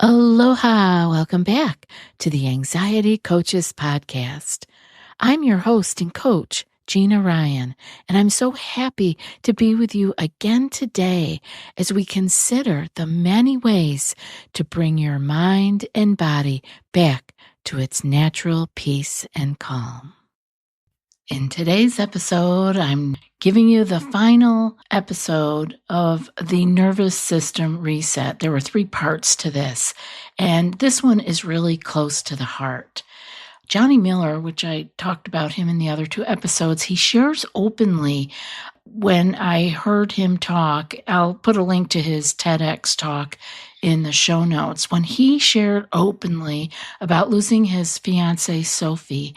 Aloha! Welcome back to the Anxiety Coaches Podcast. I'm your host and coach, Gina Ryan, and I'm so happy to be with you again today as we consider the many ways to bring your mind and body back to its natural peace and calm. In today's episode, I'm giving you the final episode of the nervous system reset. There were 3 parts to this, and this one is really close to the heart. Jonny Miller, which I talked about him in the other 2 episodes, he shares openly. When I heard him talk, I'll put a link to his TEDx talk in the show notes. When he shared openly about losing his fiancée, Sophie,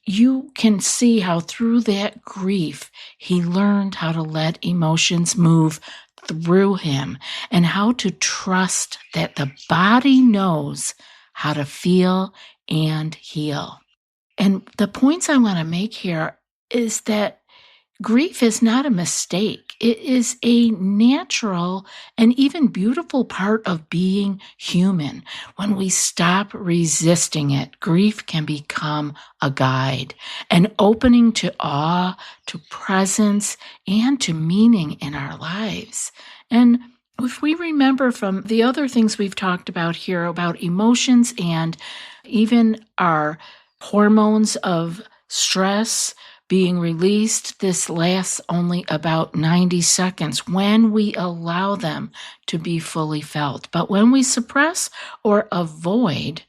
you can see how through that grief, he learned how to let emotions move through him and how to trust that the body knows how to feel and heal. And the points I want to make here is that grief is not a mistake. It is a natural and even beautiful part of being human. When we stop resisting it, grief can become a guide, an opening to awe, to presence, and to meaning in our lives. And if we remember from the other things we've talked about here about emotions and even our hormones of stress being released, this lasts only about 90 seconds when we allow them to be fully felt. But when we suppress or avoid,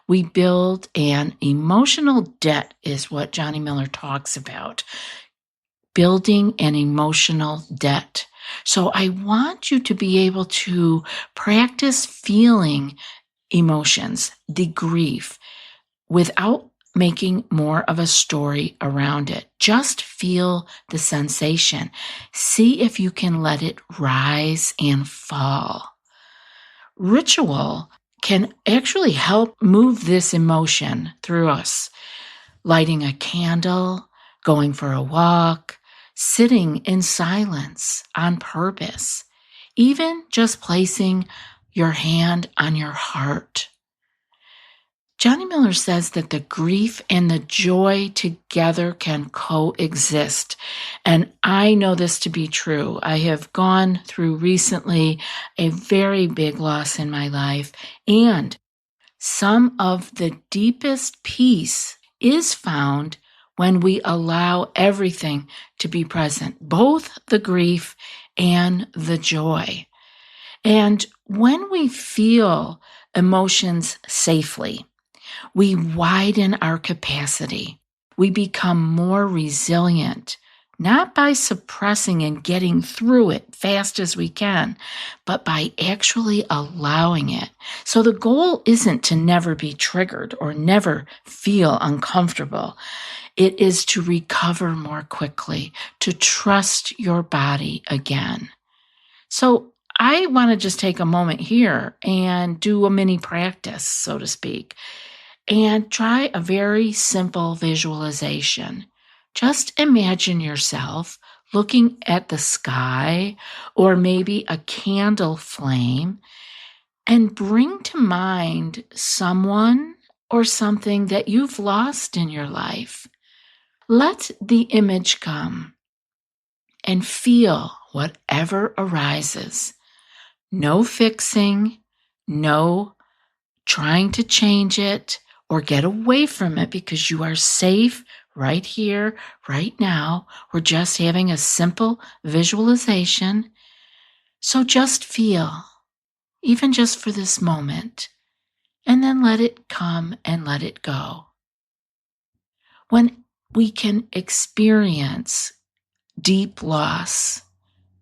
we build an emotional debt, is what Jonny Miller talks about. Building an emotional debt. So I want you to be able to practice feeling emotions, the grief, without making more of a story around it. Just feel the sensation. See if you can let it rise and fall. Ritual can actually help move this emotion through us. Lighting a candle, going for a walk, sitting in silence on purpose, even just placing your hand on your heart. Jonny Miller says that the grief and the joy together can coexist. And I know this to be true. I have gone through recently a very big loss in my life, and some of the deepest peace is found when we allow everything to be present, both the grief and the joy. And when we feel emotions safely, we widen our capacity. We become more resilient, not by suppressing and getting through it fast as we can, but by actually allowing it. So the goal isn't to never be triggered or never feel uncomfortable. It is to recover more quickly, to trust your body again. So I want to just take a moment here and do a mini practice, so to speak. And try a very simple visualization. Just imagine yourself looking at the sky or maybe a candle flame and bring to mind someone or something that you've lost in your life. Let the image come and feel whatever arises. No fixing, no trying to change it or get away from it because you are safe right here, right now. We're just having a simple visualization. So just feel, even just for this moment, and then let it come and let it go. When we can experience deep loss,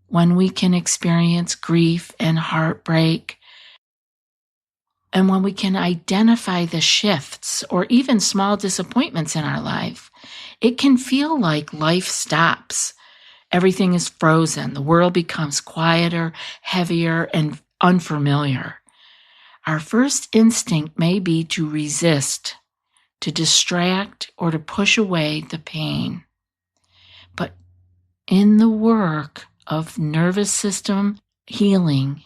when we can experience grief and heartbreak, and when we can identify the shifts or even small disappointments in our life, it can feel like life stops. Everything is frozen. The world becomes quieter, heavier, and unfamiliar. Our first instinct may be to resist, to distract, or to push away the pain. But in the work of nervous system healing,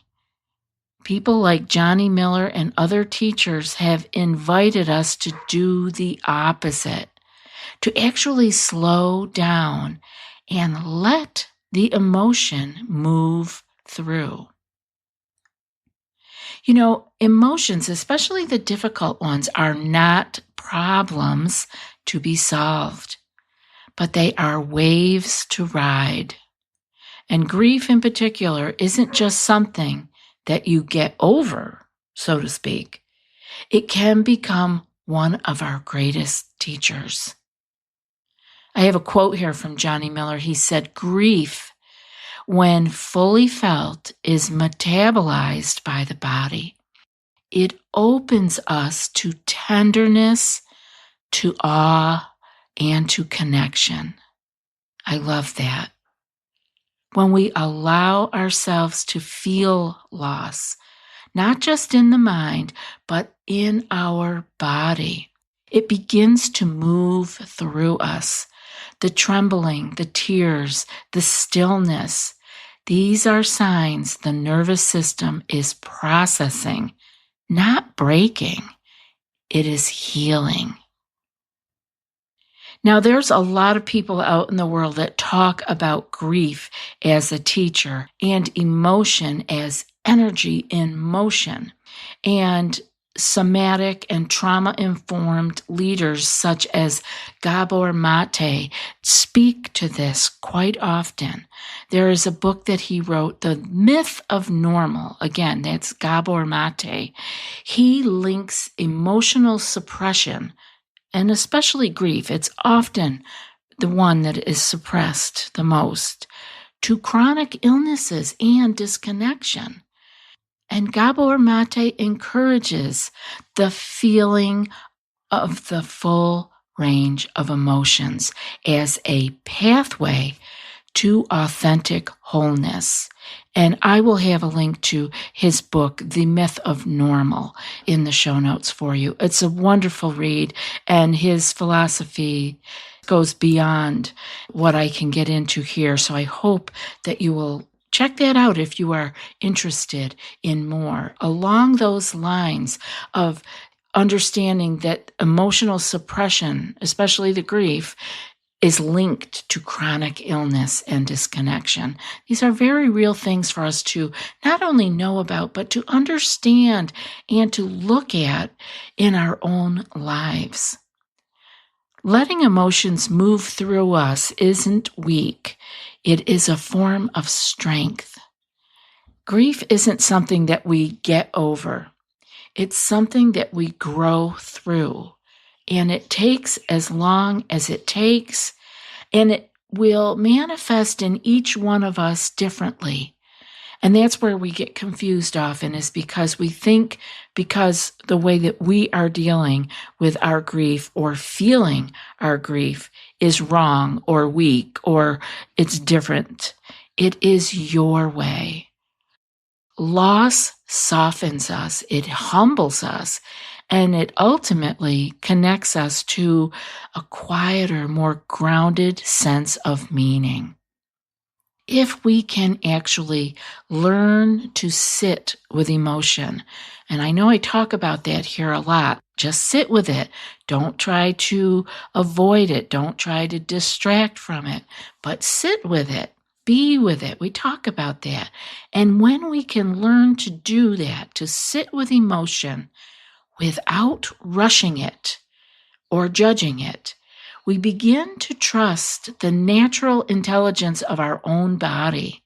People like Jonny Miller and other teachers have invited us to do the opposite, to actually slow down and let the emotion move through. You know, emotions, especially the difficult ones, are not problems to be solved, but they are waves to ride. And grief in particular isn't just something that you get over, so to speak. It can become one of our greatest teachers. I have a quote here from Jonny Miller. He said, "Grief, when fully felt, is metabolized by the body. It opens us to tenderness, to awe, and to connection." I love that. When we allow ourselves to feel loss, not just in the mind, but in our body, it begins to move through us. The trembling, the tears, the stillness, these are signs the nervous system is processing, not breaking. It is healing. Now, there's a lot of people out in the world that talk about grief as a teacher and emotion as energy in motion. And somatic and trauma-informed leaders such as Gabor Mate speak to this quite often. There is a book that he wrote, The Myth of Normal. Again, that's Gabor Mate. He links emotional suppression, and especially grief, it's often the one that is suppressed the most, to chronic illnesses and disconnection. And Gabor Mate encourages the feeling of the full range of emotions as a pathway to authentic wholeness. And I will have a link to his book, The Myth of Normal, in the show notes for you. It's a wonderful read, and his philosophy goes beyond what I can get into here. So I hope that you will check that out if you are interested in more along those lines of understanding that emotional suppression, especially the grief, is linked to chronic illness and disconnection. These are very real things for us to not only know about, but to understand and to look at in our own lives. Letting emotions move through us isn't weak. It is a form of strength. Grief isn't something that we get over. It's something that we grow through. And it takes as long as it takes, and it will manifest in each one of us differently. And that's where we get confused often, is because we think because the way that we are dealing with our grief or feeling our grief is wrong or weak or it's different. It is your way. Loss softens us, it humbles us, and it ultimately connects us to a quieter, more grounded sense of meaning. If we can actually learn to sit with emotion, and I know I talk about that here a lot, just sit with it. Don't try to avoid it. Don't try to distract from it, but sit with it. Be with it. We talk about that. And when we can learn to do that, to sit with emotion without rushing it or judging it, we begin to trust the natural intelligence of our own body.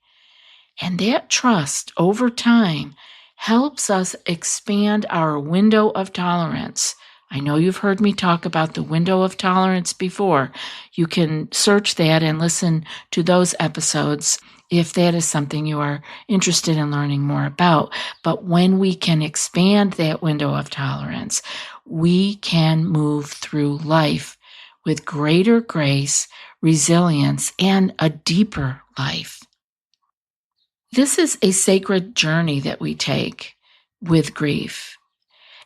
And that trust over time helps us expand our window of tolerance. I know you've heard me talk about the window of tolerance before. You can search that and listen to those episodes if that is something you are interested in learning more about. But when we can expand that window of tolerance, we can move through life with greater grace, resilience, and a deeper life. This is a sacred journey that we take with grief.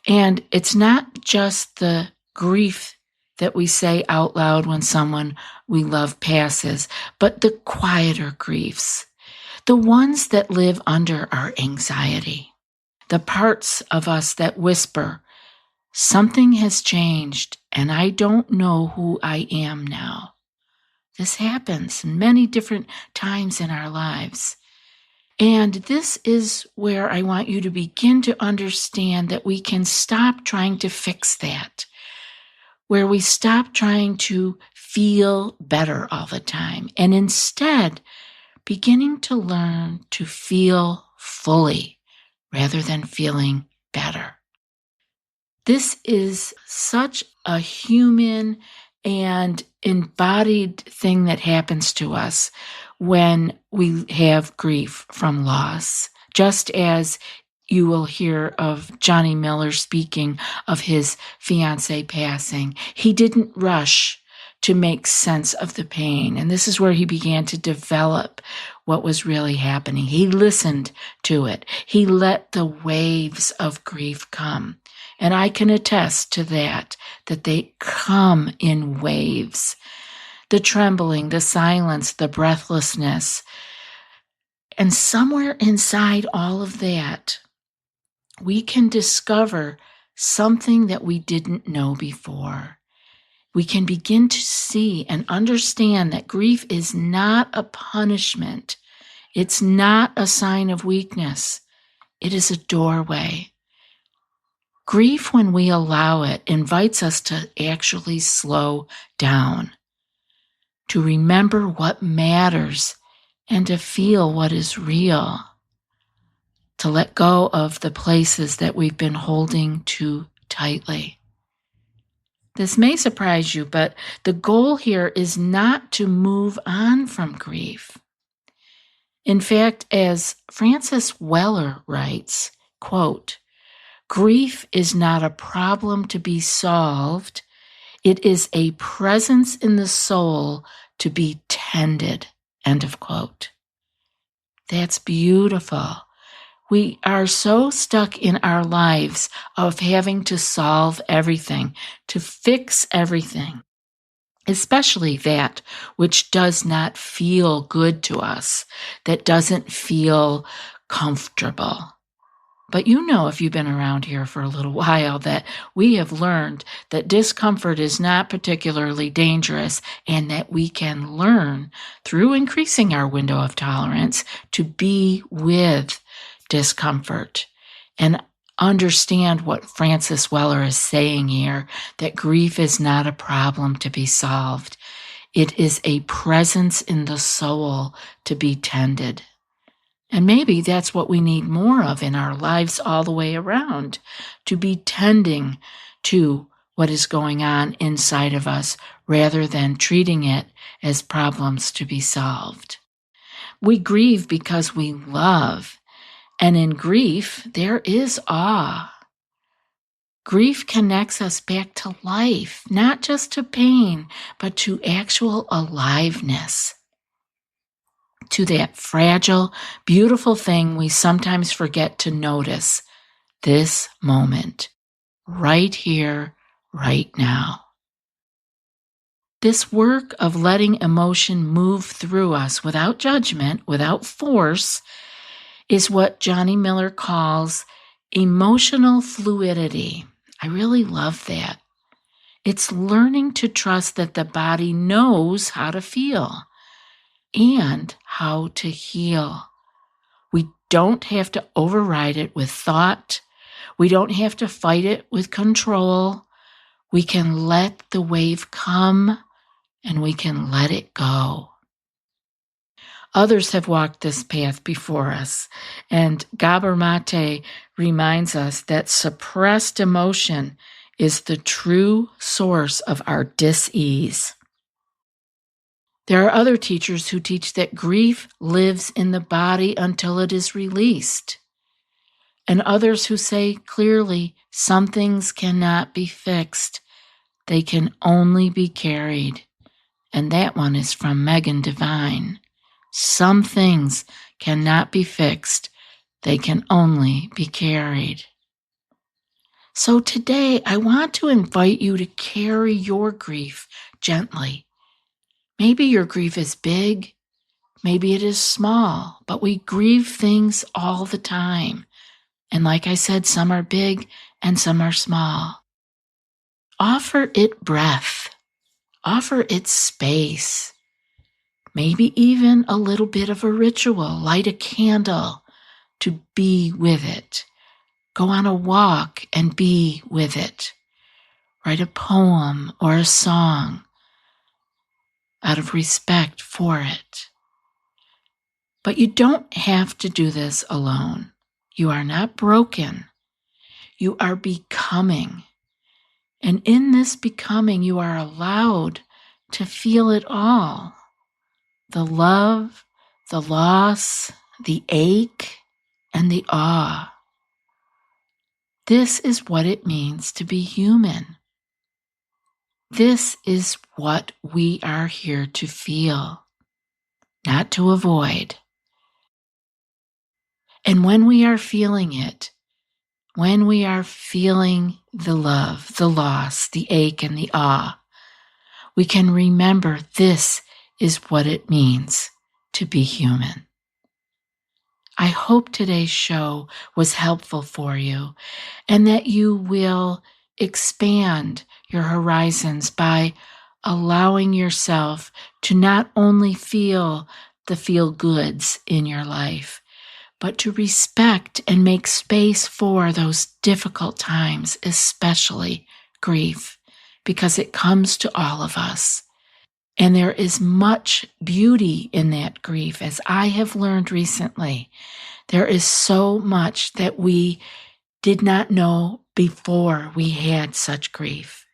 And it's not just the grief that we say out loud when someone we love passes, but the quieter griefs, the ones that live under our anxiety, the parts of us that whisper, something has changed and I don't know who I am now. This happens many different times in our lives. And this is where I want you to begin to understand that we can stop trying to fix that, where we stop trying to feel better all the time, and instead beginning to learn to feel fully rather than feeling better. This is such a human and embodied thing that happens to us when we have grief from loss. Just as you will hear of Jonny Miller speaking of his fiancée passing, he didn't rush to make sense of the pain. And this is where he began to develop what was really happening. He listened to it. He let the waves of grief come. And I can attest to that they come in waves. The trembling, the silence, the breathlessness. And somewhere inside all of that, we can discover something that we didn't know before. We can begin to see and understand that grief is not a punishment. It's not a sign of weakness. It is a doorway. Grief, when we allow it, invites us to actually slow down, to remember what matters, and to feel what is real, to let go of the places that we've been holding too tightly. This may surprise you, but the goal here is not to move on from grief. In fact, as Francis Weller writes, quote, "Grief is not a problem to be solved. It is a presence in the soul to be tended," end of quote. That's beautiful. We are so stuck in our lives of having to solve everything, to fix everything, especially that which does not feel good to us, that doesn't feel comfortable. But you know, if you've been around here for a little while, that we have learned that discomfort is not particularly dangerous and that we can learn through increasing our window of tolerance to be with discomfort and understand what Francis Weller is saying here, that grief is not a problem to be solved. It is a presence in the soul to be tended. And maybe that's what we need more of in our lives all the way around, to be tending to what is going on inside of us rather than treating it as problems to be solved. We grieve because we love, and in grief, there is awe. Grief connects us back to life, not just to pain, but to actual aliveness, to that fragile, beautiful thing we sometimes forget to notice, this moment, right here, right now. This work of letting emotion move through us without judgment, without force, is what Jonny Miller calls emotional fluidity. I really love that. It's learning to trust that the body knows how to feel and how to heal. We don't have to override it with thought. We don't have to fight it with control. We can let the wave come and we can let it go. Others have walked this path before us, and Gabor reminds us that suppressed emotion is the true source of our dis-ease. There are other teachers who teach that grief lives in the body until it is released, and others who say clearly some things cannot be fixed, they can only be carried. And that one is from Megan Devine. Some things cannot be fixed, they can only be carried. So today, I want to invite you to carry your grief gently. Maybe your grief is big, maybe it is small, but we grieve things all the time. And like I said, some are big and some are small. Offer it breath. Offer it space. Maybe even a little bit of a ritual. Light a candle to be with it. Go on a walk and be with it. Write a poem or a song out of respect for it. But you don't have to do this alone. You are not broken. You are becoming. And in this becoming, you are allowed to feel it all. The love, the loss, the ache, and the awe. This is what it means to be human. This is what we are here to feel, not to avoid. And when we are feeling it, when we are feeling the love, the loss, the ache, and the awe, we can remember this is what it means to be human. I hope today's show was helpful for you and that you will expand your horizons by allowing yourself to not only feel the feel goods in your life, but to respect and make space for those difficult times, especially grief, because it comes to all of us. And there is much beauty in that grief. As I have learned recently, there is so much that we did not know before we had such grief.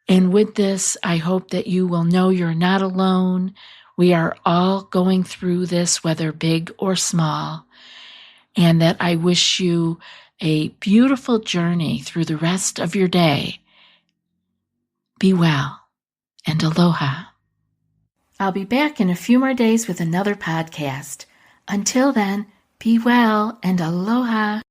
And with this, I hope that you will know you're not alone. We are all going through this, whether big or small. And that I wish you a beautiful journey through the rest of your day. Be well and aloha. I'll be back in a few more days with another podcast. Until then, be well and aloha.